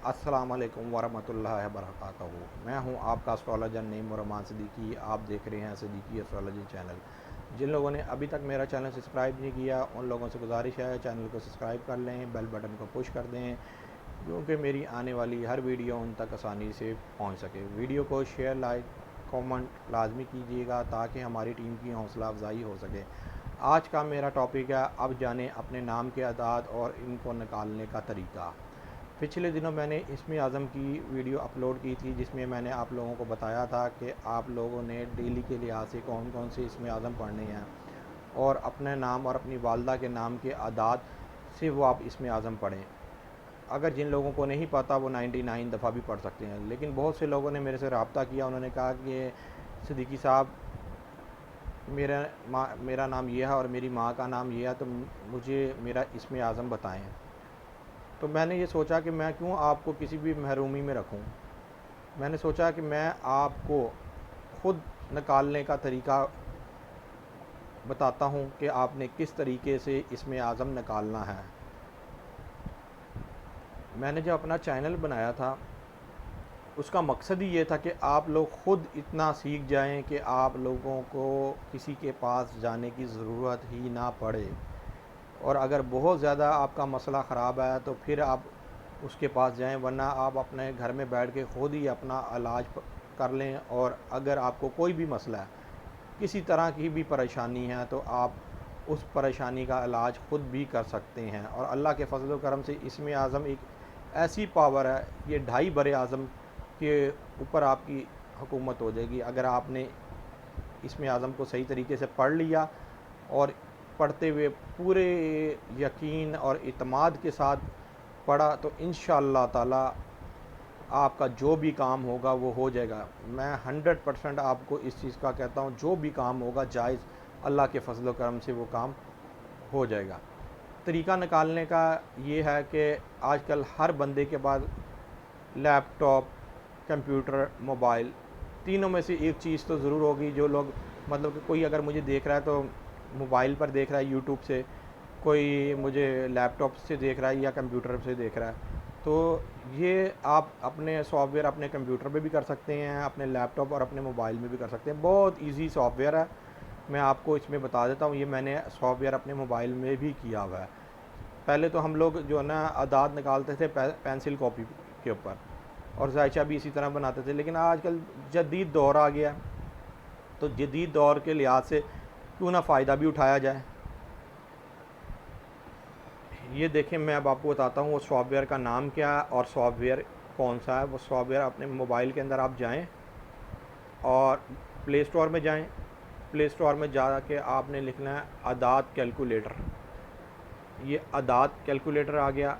अस्सलाम वालेकुम वरहमतुल्लाहि वबरकातुहू। मैं हूं आपका एस्ट्रोलॉजर नईम रहमान सिद्दीकी। आप देख रहे हैं सिद्दीकी एस्ट्रोलॉजी चैनल। जिन लोगों ने अभी तक मेरा चैनल सब्सक्राइब नहीं किया उन लोगों से गुजारिश है चैनल को सब्सक्राइब कर लें, बेल बटन को पुश कर दें क्योंकि मेरी आने वाली हर वीडियो उन तक आसानी से पहुंच सके। वीडियो को शेयर, लाइक, कमेंट लाजमी कीजिएगा ताकि हमारी टीम की हौसला अफजाई हो सके। आज का मेरा टॉपिक है, अब जाने अपने नाम के अदाद और इनको निकालने का तरीका। पिछले दिनों मैंने इसमें आज़म की वीडियो अपलोड की थी जिसमें मैंने आप लोगों को बताया था कि आप लोगों ने डेली के लिहाज से कौन कौन से इसमें आज़म पढ़ने हैं और अपने नाम और अपनी वालदा के नाम के अदाद से वो आप इसमें आज़म पढ़ें। अगर जिन लोगों को नहीं पता वो 99 दफ़ा भी पढ़ सकते हैं, लेकिन बहुत से लोगों ने मेरे से रब्ता किया। उन्होंने कहा कि सिद्दीकी साहब, मेरा नाम ये है और मेरी माँ का नाम ये है, तो मुझे मेरा इसमें आज़म बताएं। तो मैंने ये सोचा कि मैं क्यों आपको किसी भी महरूमी में रखूं। मैंने सोचा कि मैं आपको ख़ुद निकालने का तरीका बताता हूं कि आपने किस तरीके से इसमें आज़म निकालना है। मैंने जब अपना चैनल बनाया था उसका मकसद ही ये था कि आप लोग ख़ुद इतना सीख जाएं कि आप लोगों को किसी के पास जाने की ज़रूरत ही ना पड़े, और अगर बहुत ज़्यादा आपका मसला ख़राब है तो फिर आप उसके पास जाएं, वरना आप अपने घर में बैठ के ख़ुद ही अपना इलाज कर लें। और अगर आपको कोई भी मसला है, किसी तरह की भी परेशानी है, तो आप उस परेशानी का इलाज ख़ुद भी कर सकते हैं। और अल्लाह के फजल व करम से इसमें आज़म एक ऐसी पावर है, ये 2.5 बरे आज़म के ऊपर आपकी हुकूमत हो जाएगी। अगर आपने इसमें आज़म को सही तरीके से पढ़ लिया और पढ़ते हुए पूरे यकीन और इत्माद के साथ पढ़ा तो इंशाअल्लाह ताला आपका जो भी काम होगा वो हो जाएगा। मैं 100% आपको इस चीज़ का कहता हूँ, जो भी काम होगा जायज़ अल्लाह के फजल व करम से वो काम हो जाएगा। तरीका निकालने का ये है कि आजकल हर बंदे के पास लैपटॉप, कंप्यूटर, मोबाइल, तीनों में से एक चीज़ तो ज़रूर होगी। जो लोग मतलब कि कोई अगर मुझे देख रहा है तो मोबाइल पर देख रहा है यूट्यूब से, कोई मुझे लैपटॉप से देख रहा है या कंप्यूटर से देख रहा है, तो ये आप अपने सॉफ्टवेयर अपने कंप्यूटर पे भी कर सकते हैं, अपने लैपटॉप और अपने मोबाइल में भी कर सकते हैं। बहुत इजी सॉफ्टवेयर है, मैं आपको इसमें बता देता हूँ। ये मैंने सॉफ्टवेयर अपने मोबाइल में भी किया हुआ है। पहले तो हम लोग जो है ना अदाद निकालते थे पेंसिल कॉपी के ऊपर, और जायचा भी इसी तरह बनाते थे, लेकिन आजकल जदीद दौर आ गया, तो जदीद दौर के लिहाज से क्यों ना फ़ायदा भी उठाया जाए। ये देखें, मैं अब आपको बताता हूँ वो सॉफ्टवेयर का नाम क्या है और सॉफ्टवेयर कौन सा है। वो सॉफ्टवेयर अपने मोबाइल के अंदर आप जाएं और प्ले स्टोर में जाएं। प्ले स्टोर में जा के आपने लिखना है अदाद कैलकुलेटर। ये अदाद कैलकुलेटर आ गया,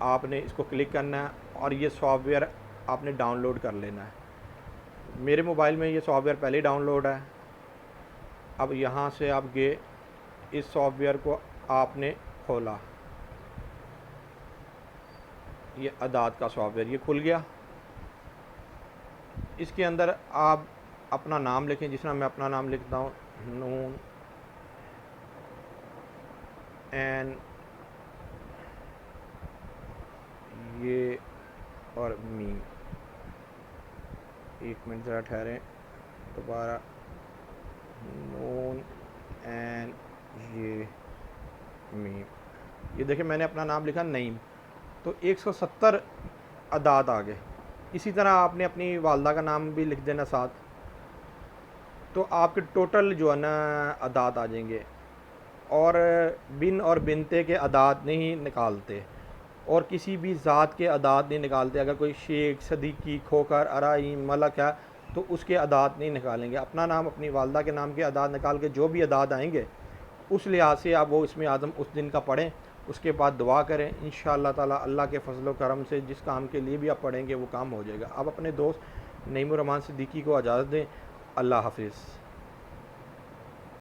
आपने इसको क्लिक करना है और ये सॉफ्टवेयर आपने डाउनलोड कर लेना है। मेरे मोबाइल में ये सॉफ्टवेयर पहले ही डाउनलोड है। अब यहाँ से आप गए, इस सॉफ्टवेयर को आपने खोला, ये अदाद का सॉफ्टवेयर ये खुल गया। इसके अंदर आप अपना नाम लिखें, जिस तरह मैं अपना नाम लिखता हूँ, नून एन ये और मीम। एक मिनट ज़रा ठहरें, दोबारा नून एन ये मीम। ये देखिए मैंने अपना नाम लिखा नईम, तो 170 अदाद आ गए। इसी तरह आपने अपनी वालदा का नाम भी लिख देना साथ, तो आपके टोटल जो है ना अदाद आ जाएंगे। और बिन और बिनते के अदाद नहीं निकालते, और किसी भी ज़ात के अदाद नहीं निकालते। अगर कोई शेख, सदीकी, खोकर, अराई, मलक है तो उसके अदाद नहीं निकालेंगे। अपना नाम, अपनी वालदा के नाम के अदाद निकाल के जो भी अदाद आएंगे उस लिहाज से आप वो इसमें आज़म उस दिन का पढ़ें। उसके बाद दुआ करें, इंशाअल्लाह ताला अल्लाह के फजल व करम से जिस काम के लिए भी आप पढ़ेंगे वो काम हो जाएगा। अब अपने दोस्त नईम रहमान सिद्दीकी को इजाज़त दें। अल्लाह हाफिज़।